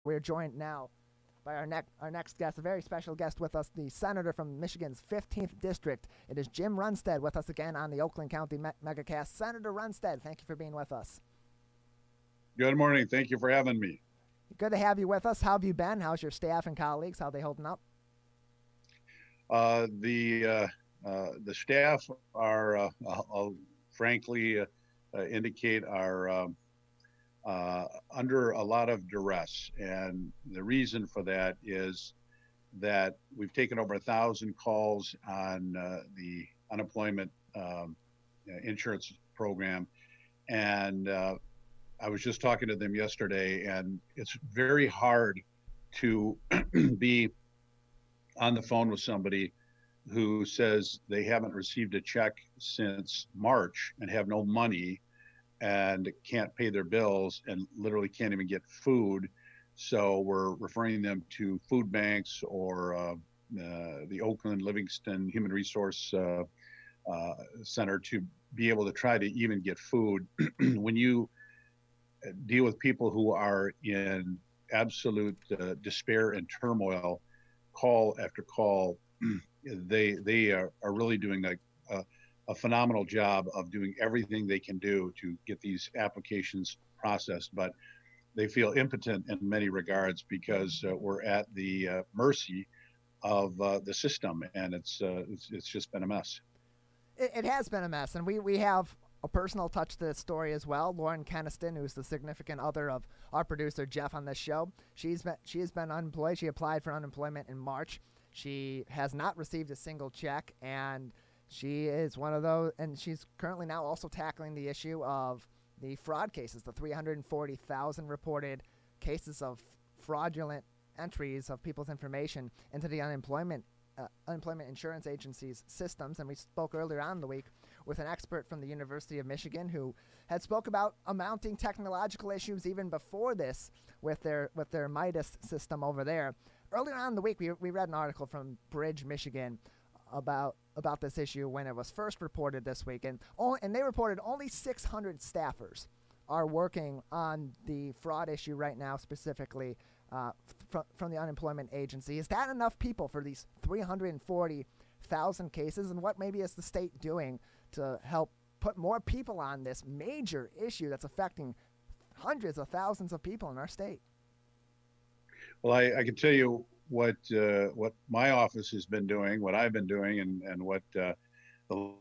We're joined now by our next guest, a very special guest with us, the senator from Michigan's 15th District. It is Jim Runestad with us again on the Oakland County Megacast. Senator Runestad, thank you for being with us. Good morning. Thank you for having me. Good to have you with us. How have you been? How's your staff and colleagues? How are they holding up? The staff are, I'll frankly indicate, are under a lot of duress, and the reason for that is that we've taken over 1,000 calls on the unemployment insurance program, and I was just talking to them yesterday, and it's very hard to be on the phone with somebody who says they haven't received a check since March and have no money and can't pay their bills and literally can't even get food. So we're referring them to food banks or the Oakland Livingston Human Resource Center to be able to try to even get food. When you deal with people who are in absolute despair and turmoil, call after call, they are really doing a phenomenal job of doing everything they can do to get these applications processed, but they feel impotent in many regards because we're at the mercy of the system, and it's just been a mess. It has been a mess, and we have a personal touch to this story as well. Lauren Keniston, who's the significant other of our producer Jeff on this show, she has been unemployed. She applied for unemployment in March. She has not received a single check, and she is one of those, and she's currently now also tackling the issue of the fraud cases, the 340,000 reported cases of fraudulent entries of people's information into the unemployment insurance agency's systems. And we spoke earlier on in the week with an expert from the University of Michigan who had spoke about mounting technological issues even before this with their Midas system over there. Earlier on in the week, we read an article from Bridge, Michigan about this issue when it was first reported this week, and they reported only 600 staffers are working on the fraud issue right now, specifically from the unemployment agency. Is that enough people for these 340,000 cases, and what maybe is the state doing to help put more people on this major issue that's affecting hundreds of thousands of people in our state? Well, I can tell you what my office has been doing, what I've been doing, and what the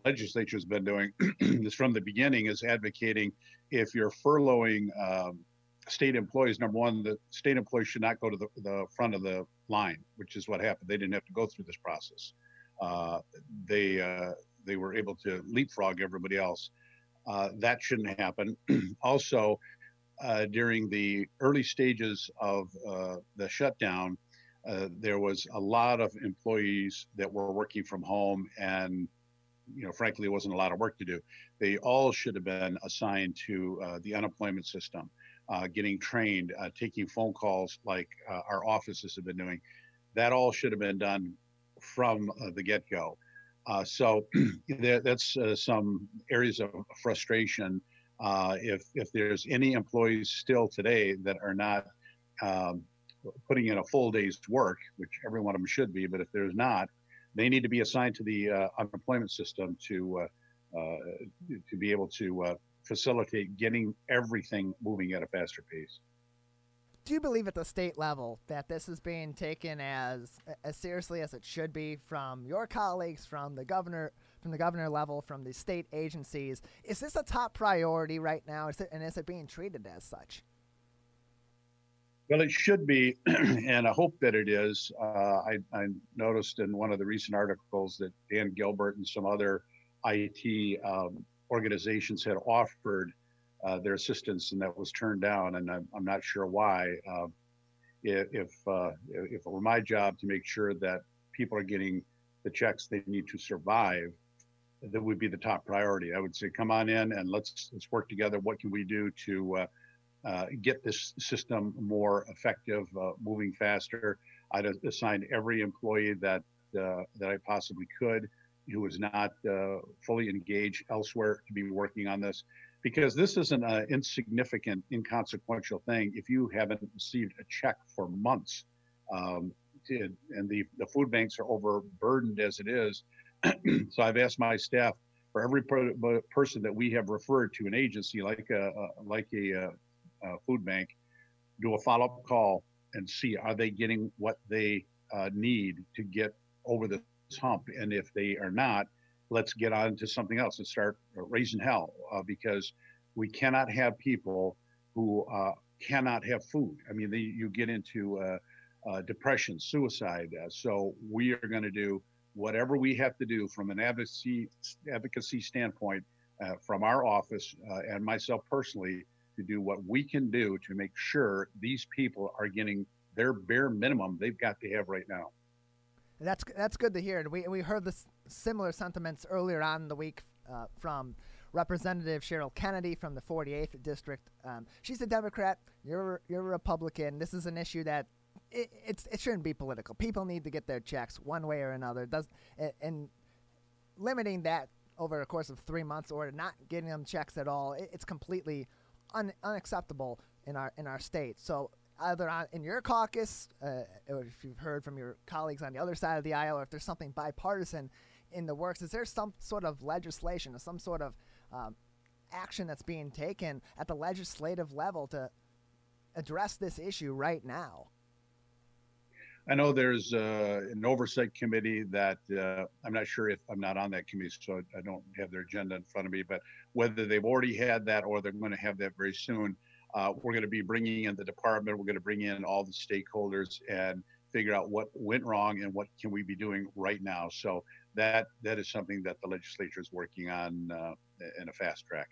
legislature has been doing is from the beginning is advocating if you're furloughing state employees, number one, the state employees should not go to the front of the line, which is what happened. They didn't have to go through this process. They were able to leapfrog everybody else. That shouldn't happen. Also, during the early stages of the shutdown, there was a lot of employees that were working from home, and frankly, there wasn't a lot of work to do. They all should have been assigned to the unemployment system, getting trained, taking phone calls like our offices have been doing. That all should have been done from the get-go. So that's some areas of frustration. If there's any employees still today that are not putting in a full day's work, which every one of them should be, but if there's not, they need to be assigned to the unemployment system to be able to facilitate getting everything moving at a faster pace. Do you believe at the state level that this is being taken as seriously as it should be from your colleagues, from the governor level, from the state agencies? Is this a top priority right now, and is it being treated as such? Well, it should be, and I hope that it is. I noticed in one of the recent articles that Dan Gilbert and some other IT organizations had offered their assistance, and that was turned down, and I'm not sure why. If it were my job to make sure that people are getting the checks they need to survive, that would be the top priority. I would say, come on in and let's work together. What can we do to get this system more effective, moving faster? I'd assigned every employee that I possibly could who was not fully engaged elsewhere to be working on this, because this isn't an insignificant, inconsequential thing. If you haven't received a check for months, um, and the food banks are overburdened as it is, so I've asked my staff for every person that we have referred to an agency like a food bank, do a follow-up call and see are they getting what they need to get over this hump, and if they are not, let's get on to something else and start raising hell, because we cannot have people who cannot have food. I mean, you get into depression, suicide. So we are going to do whatever we have to do from an advocacy standpoint, from our office and myself personally, to do what we can do to make sure these people are getting their bare minimum they've got to have right now. That's good to hear. We heard this similar sentiments earlier on in the week from Representative Cheryl Kennedy from the 48th District. She's a Democrat. You're a Republican. This is an issue that it shouldn't be political. People need to get their checks one way or another. And limiting that over a course of 3 months or not getting them checks at all, it's completely unacceptable in our state. So either in your caucus, or if you've heard from your colleagues on the other side of the aisle, or if there's something bipartisan in the works, is there some sort of legislation or some sort of action that's being taken at the legislative level to address this issue right now? I know there's an oversight committee that I'm not sure if I'm not on that committee, so I don't have their agenda in front of me, but whether they've already had that or they're going to have that very soon, we're going to be bringing in the department. We're going to bring in all the stakeholders and figure out what went wrong and what can we be doing right now. So that is something that the legislature is working on in a fast track.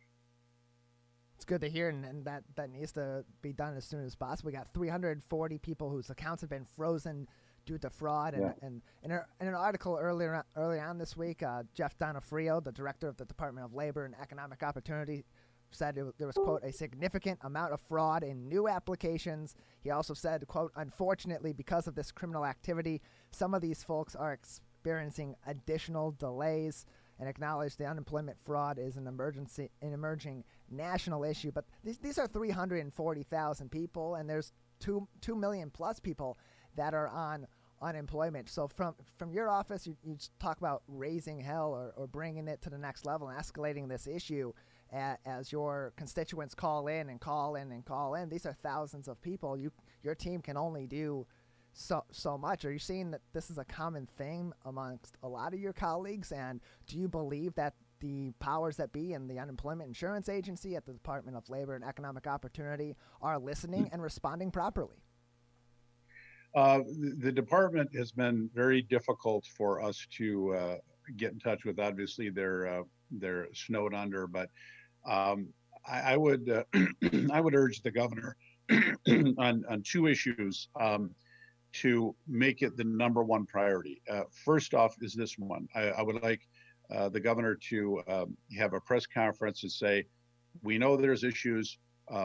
It's good to hear, and that needs to be done as soon as possible. We got 340 people whose accounts have been frozen due to fraud. And in an article early on this week, Jeff Donofrio, the director of the Department of Labor and Economic Opportunity, said there was, quote, a significant amount of fraud in new applications. He also said, quote, unfortunately, because of this criminal activity, some of these folks are experiencing additional delays, and acknowledged the unemployment fraud is an emerging national issue. But these are 340,000 people, and there's 2 million plus people that are on unemployment. So from your office, you talk about raising hell or bringing it to the next level and escalating this issue as your constituents call in and call in and call in. These are thousands of people. Your team can only do so much. Are you seeing that this is a common theme amongst a lot of your colleagues? And do you believe that the powers that be in the Unemployment Insurance Agency at the Department of Labor and Economic Opportunity are listening and responding properly? The department has been very difficult for us to get in touch with. Obviously, they're snowed under, but I would I would urge the governor on 2 issues to make it the number 1 priority. First off is this one. I would like the governor to have a press conference and say, we know there's issues,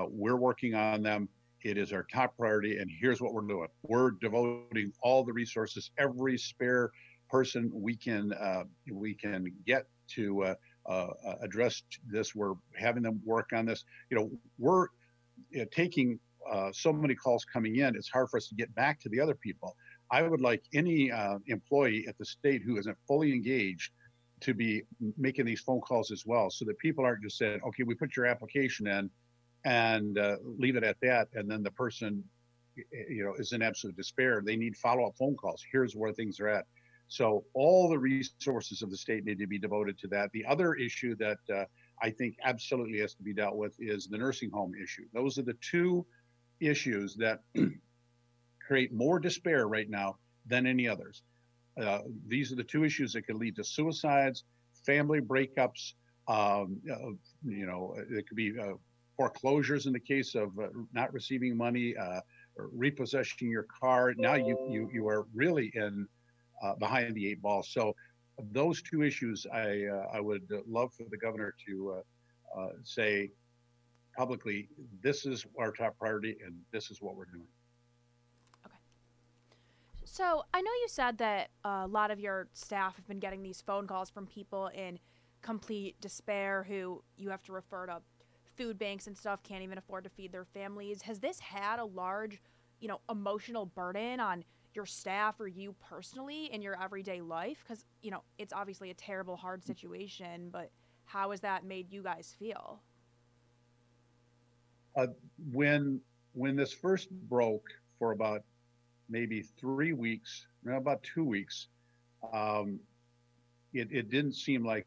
we're working on them, it is our top priority, and here's what we're doing. We're devoting all the resources, every spare person we can get to address this. We're having them work on this. We're taking so many calls coming in, it's hard for us to get back to the other people. I would like any employee at the state who isn't fully engaged to be making these phone calls as well, so that people aren't just saying, okay, we put your application in and leave it at that, and then the person is in absolute despair. They need follow-up phone calls. Here's where things are at. So all the resources of the state need to be devoted to that. The other issue that I think absolutely has to be dealt with is the nursing home issue. Those are the 2 issues that create more despair right now than any others. These are the 2 issues that could lead to suicides, family breakups. It could be foreclosures in the case of not receiving money, or repossessing your car. Now you are really in behind the 8 ball. So those 2 issues, I would love for the governor to say publicly, this is our top priority and this is what we're doing. Okay. So I know you said that a lot of your staff have been getting these phone calls from people in complete despair who you have to refer to food banks and stuff can't even afford to feed their families. Has this had a large, emotional burden on your staff or you personally in your everyday life? Because, it's obviously a terrible, hard situation, but how has that made you guys feel? Uh, when this first broke for about maybe 3 weeks, no, about 2 weeks, um, it didn't seem like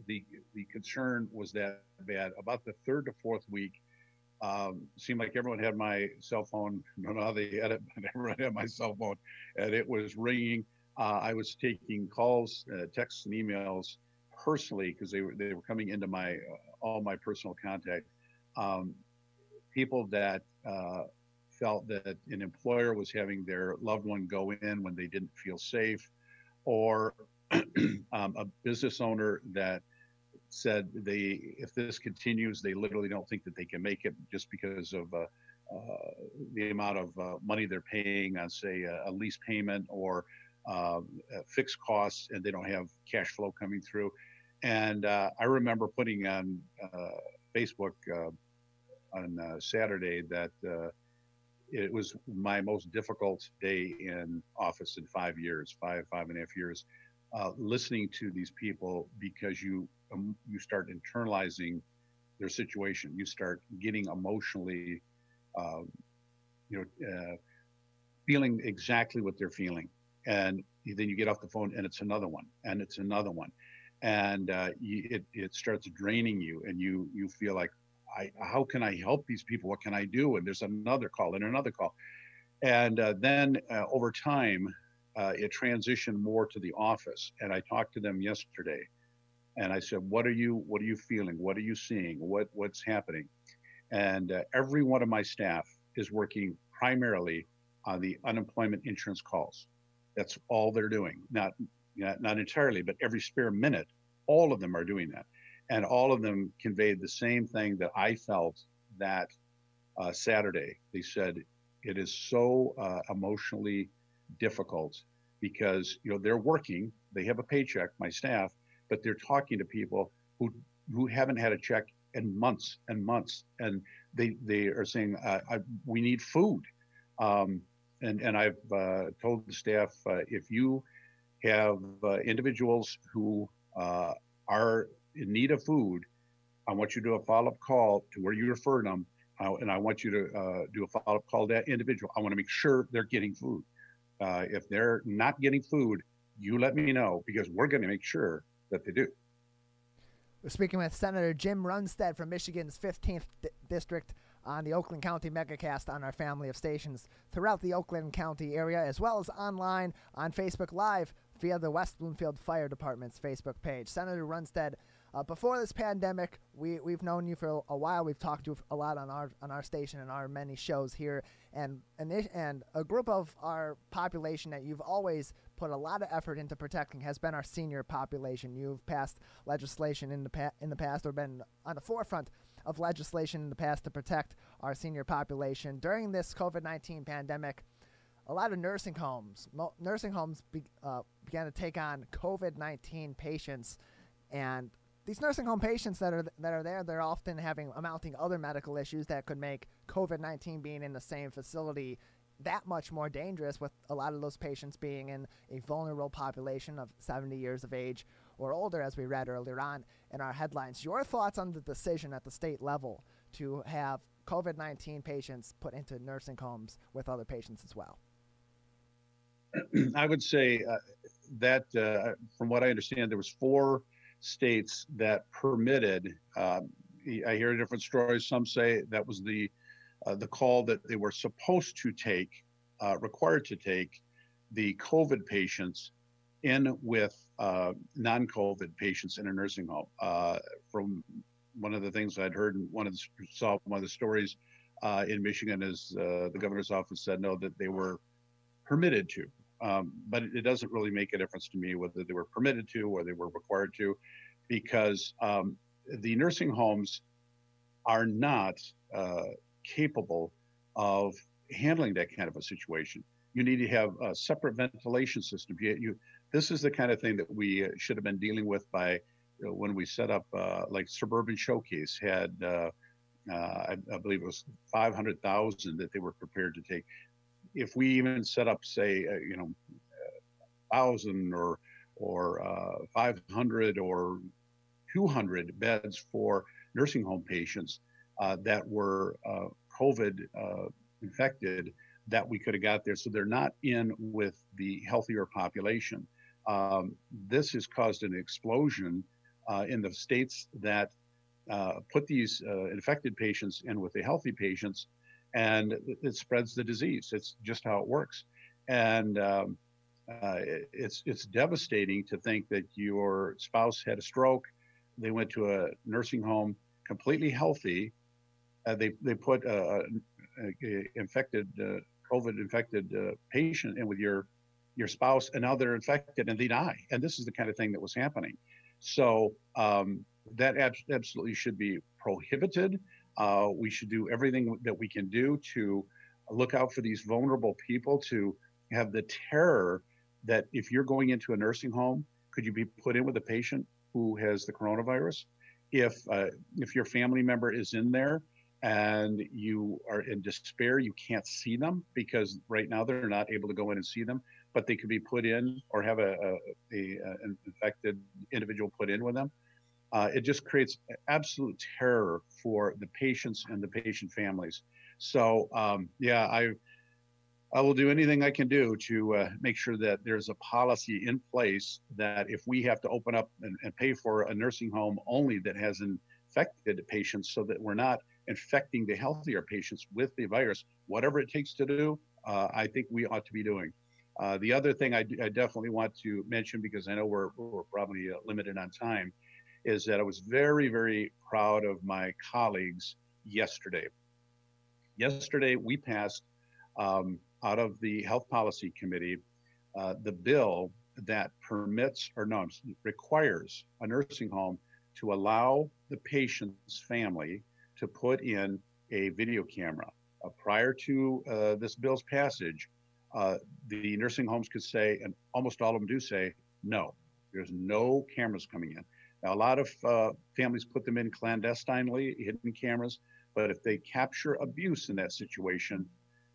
the concern was that bad. About the third to fourth week, seemed like everyone had my cell phone. I don't know how they had it, but everyone had my cell phone, and it was ringing. I was taking calls, texts, and emails personally because they were coming into my all my personal contact. Um, People that felt that an employer was having their loved one go in when they didn't feel safe, or a business owner that said if this continues, they literally don't think that they can make it just because of the amount of money they're paying on, say, a lease payment or fixed costs, and they don't have cash flow coming through. And I remember putting on Facebook on Saturday that it was my most difficult day in office in 5 years, five and a half years, listening to these people, because you start internalizing their situation. You start getting emotionally, uh, feeling exactly what they're feeling, and then you get off the phone, and it's another one, and it's another one, and it starts draining you, and you feel like, how can I help these people? What can I do? And there's another call and another call. And then over time, it transitioned more to the office. And I talked to them yesterday, and I said, what are you feeling? What are you seeing? What's happening? And every one of my staff is working primarily on the unemployment insurance calls. That's all they're doing. Not entirely, but every spare minute, all of them are doing that. And all of them conveyed the same thing that I felt that Saturday. They said it is so emotionally difficult because they're working, they have a paycheck, my staff, but they're talking to people who haven't had a check in months and months, and they are saying we need food. And I've told the staff, if you have individuals who are in need of food, I want you to do a follow-up call to where you referred them, and I want you to do a follow-up call to that individual. I want to make sure they're getting food. If they're not getting food, you let me know, because we're going to make sure that they do. We're speaking with Senator Jim Runestad from Michigan's 15th District on the Oakland County Megacast on our family of stations throughout the Oakland County area, as well as online on Facebook Live via the West Bloomfield Fire Department's Facebook page. Senator Runestad, before this pandemic, we've known you for a while. We've talked to you a lot on our station and our many shows here, and a group of our population that you've always put a lot of effort into protecting has been our senior population. You've passed legislation in the past, or been on the forefront of legislation in the past to protect our senior population. During this COVID-19 pandemic, a lot of nursing homes began to take on COVID-19 patients, and these nursing home patients that are there, they're often having amounting other medical issues that could make COVID-19 being in the same facility that much more dangerous, with a lot of those patients being in a vulnerable population of 70 years of age or older, as we read earlier on in our headlines. Your thoughts on the decision at the state level to have COVID-19 patients put into nursing homes with other patients as well? I would say that from what I understand, there was 4 states that permitted. I hear different stories. Some say that was the call that they were supposed to take, required to take the COVID patients in with non-COVID patients in a nursing home. From one of the things I'd heard and one of the stories in Michigan is the governor's office said no, that they were permitted to. But it doesn't really make a difference to me whether they were permitted to or they were required to, because the nursing homes are not capable of handling that kind of a situation. You need to have a separate ventilation system. This is the kind of thing that we should have been dealing with by when we set up, like Suburban Showcase had, I believe it was 500,000 that they were prepared to take. If we even set up, say, 1,000 or 500 or 200 beds for nursing home patients that were COVID infected, that we could have got there. So they're not in with the healthier population. This has caused an explosion in the states that put these infected patients in with the healthy patients, and it spreads the disease. It's just how it works. And it's devastating to think that your spouse had a stroke, they went to a nursing home completely healthy. They put a infected COVID infected patient in with your spouse, and now they're infected and they die. And this is the kind of thing that was happening. So that absolutely should be prohibited. We should do everything that we can do to look out for these vulnerable people, to have the terror that if you're going into a nursing home, could you be put in with a patient who has the coronavirus? If your family member is in there and you are in despair, you can't see them because right now they're not able to go in and see them, but they could be put in or have an infected individual put in with them. It just creates absolute terror for the patients and the patient families. So I will do anything I can do to make sure that there's a policy in place that if we have to open up and pay for a nursing home only that has infected patients, so that we're not infecting the healthier patients with the virus, whatever it takes to do, I think we ought to be doing. The other thing I definitely want to mention, because I know we're probably limited on time, is that I was very, very proud of my colleagues yesterday. Yesterday, we passed out of the Health Policy Committee the bill that requires a nursing home to allow the patient's family to put in a video camera. Prior to this bill's passage, the nursing homes could say, and almost all of them do say, no, there's no cameras coming in. Now, a lot of families put them in clandestinely, hidden cameras, but if they capture abuse in that situation,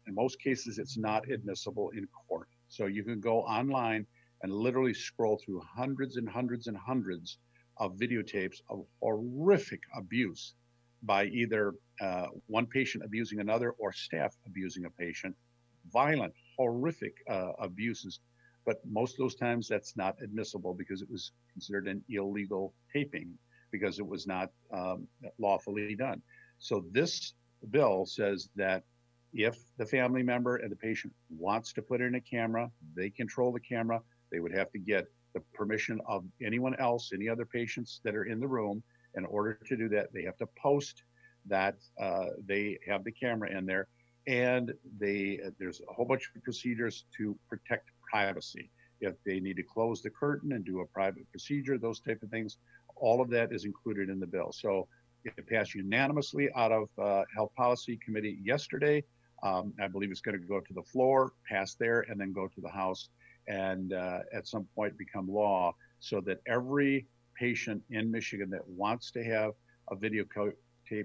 in most cases, it's not admissible in court. So you can go online and literally scroll through hundreds and hundreds and hundreds of videotapes of horrific abuse by either one patient abusing another or staff abusing a patient, violent, horrific abuses. But most of those times that's not admissible because it was considered an illegal taping because it was not lawfully done. So this bill says that if the family member and the patient wants to put in a camera, they control the camera. They would have to get the permission of anyone else, any other patients that are in the room. In order to do that, they have to post that they have the camera in there. And there's a whole bunch of procedures to protect privacy. If they need to close the curtain and do a private procedure, those type of things, all of that is included in the bill. So it passed unanimously out of Health Policy Committee yesterday. I believe it's going to go to the floor, pass there, and then go to the House, and at some point become law, so that every patient in Michigan that wants to have a videotape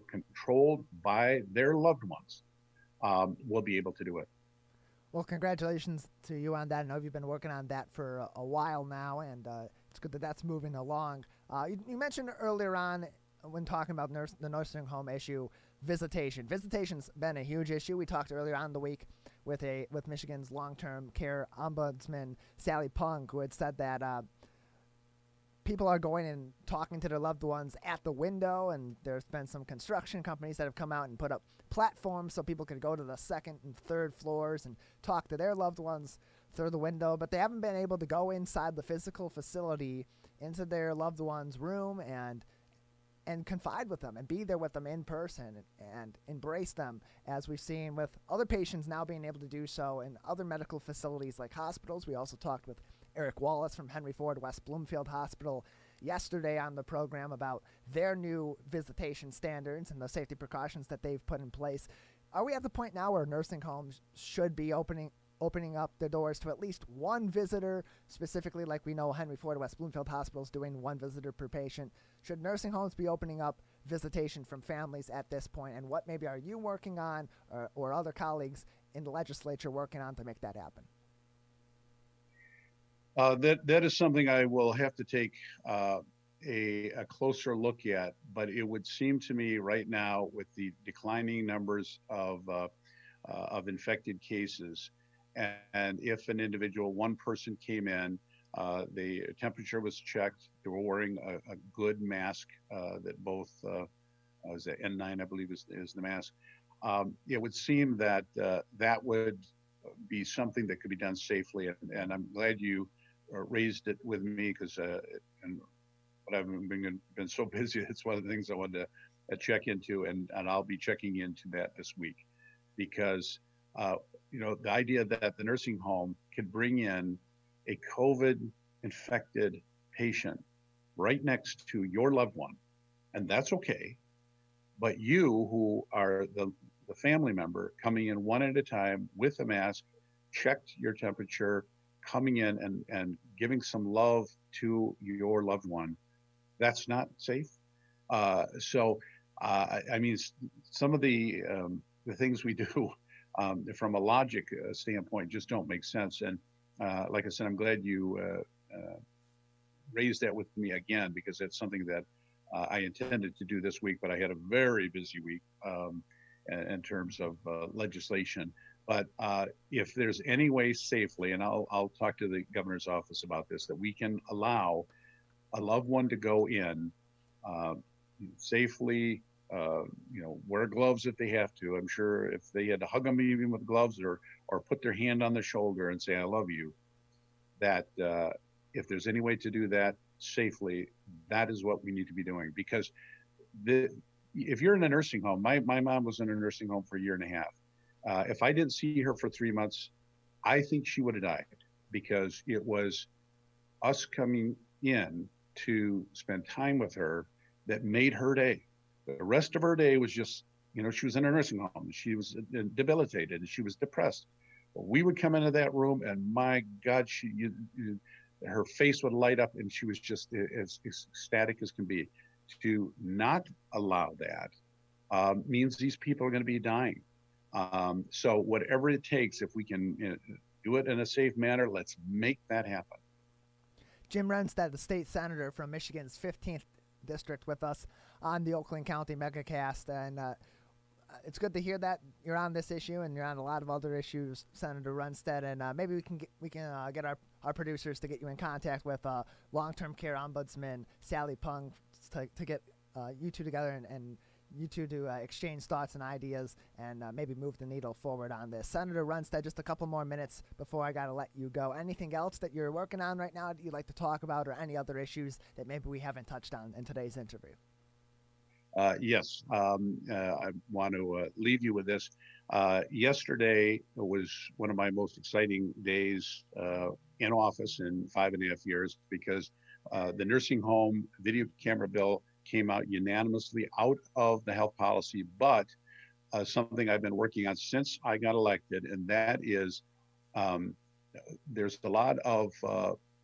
controlled by their loved ones will be able to do it. Well, congratulations to you on that. I know you've been working on that for a while now, and it's good that that's moving along. You mentioned earlier on when talking about the nursing home issue, visitation. Visitation's been a huge issue. We talked earlier on in the week with Michigan's long-term care ombudsman, Sally Punk, who had said that people are going and talking to their loved ones at the window, and there's been some construction companies that have come out and put up platforms so people can go to the second and third floors and talk to their loved ones through the window, but they haven't been able to go inside the physical facility into their loved one's room and confide with them and be there with them in person and embrace them, as we've seen with other patients now being able to do so in other medical facilities like hospitals. We also talked with Eric Wallace from Henry Ford West Bloomfield Hospital yesterday on the program about their new visitation standards and the safety precautions that they've put in place. Are we at the point now where nursing homes should be opening opening up the doors to at least one visitor, specifically like we know Henry Ford West Bloomfield Hospital is doing, one visitor per patient. Should nursing homes be opening up visitation from families at this point, and what maybe are you working on or other colleagues in the legislature working on to make that happen? That is something I will have to take a closer look at, but it would seem to me right now, with the declining numbers of infected cases, and if an individual, one person came in, the temperature was checked, they were wearing a good mask that both was the N9, I believe, is the mask. It would seem that that would be something that could be done safely, and I'm glad you raised it with me, because but I've been so busy. It's one of the things I wanted to check into, and I'll be checking into that this week, because the idea that the nursing home could bring in a COVID infected patient right next to your loved one, and that's okay, but you, who are the family member, coming in one at a time with a mask, checked your temperature, coming in and giving some love to your loved one, that's not safe. I mean, some of the things we do from a logic standpoint just don't make sense. And like I said, I'm glad you raised that with me again, because that's something that I intended to do this week, but I had a very busy week in terms of legislation. But if there's any way safely, and I'll talk to the governor's office about this, that we can allow a loved one to go in safely, wear gloves if they have to. I'm sure if they had to hug them even with gloves, or put their hand on the shoulder and say, I love you, that if there's any way to do that safely, that is what we need to be doing. Because if you're in a nursing home, my mom was in a nursing home for a year and a half. If I didn't see her for 3 months, I think she would have died, because it was us coming in to spend time with her that made her day. The rest of her day was just, she was in a nursing home. She was debilitated and she was depressed. But we would come into that room, and my God, her face would light up, and she was just as ecstatic as can be. To not allow that means these people are going to be dying. So whatever it takes, if we can do it in a safe manner, let's make that happen. Jim Runestad, the state senator from Michigan's 15th district, with us on the Oakland County MegaCast, and it's good to hear that you're on this issue, and you're on a lot of other issues, Senator Runestad, and maybe we can get our producers to get you in contact with long-term care ombudsman Sally Pung to get you two together and you two to exchange thoughts and ideas, and maybe move the needle forward on this. Senator Runestad, just a couple more minutes before I got to let you go. Anything else that you're working on right now that you'd like to talk about, or any other issues that maybe we haven't touched on in today's interview? Yes, I want to leave you with this. Yesterday was one of my most exciting days in office in 5.5 years, because the nursing home video camera bill came out unanimously out of the health policy, but something I've been working on since I got elected, and that is there's a lot of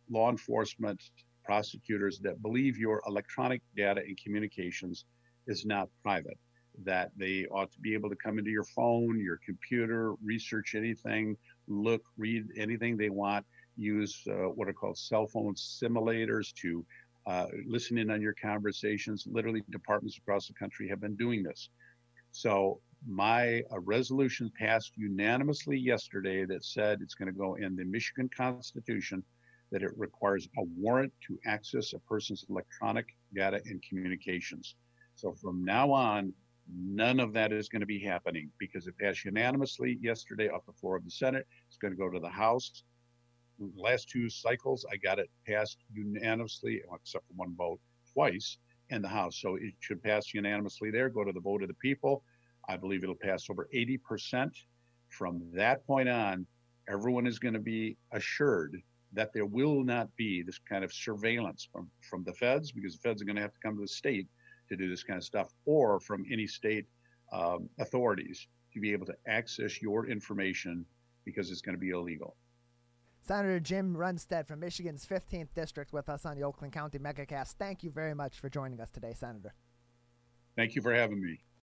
law enforcement prosecutors that believe your electronic data and communications is not private, that they ought to be able to come into your phone, your computer, research anything, look, read anything they want, use what are called cell phone simulators to listen in on your conversations. Literally, departments across the country have been doing this. So my resolution passed unanimously yesterday that said it's going to go in the Michigan Constitution, that it requires a warrant to access a person's electronic data and communications. So from now on, none of that is going to be happening, because it passed unanimously yesterday off the floor of the Senate. It's going to go to the House. The last 2 cycles, I got it passed unanimously, except for one vote, twice in the House. So it should pass unanimously there, go to the vote of the people. I believe it'll pass over 80%. From that point on, everyone is going to be assured that there will not be this kind of surveillance from the feds, because the feds are going to have to come to the state to do this kind of stuff, or from any state authorities to be able to access your information because it's going to be illegal. Senator Jim Runestad from Michigan's 15th District with us on the Oakland County MegaCast. Thank you very much for joining us today, Senator. Thank you for having me.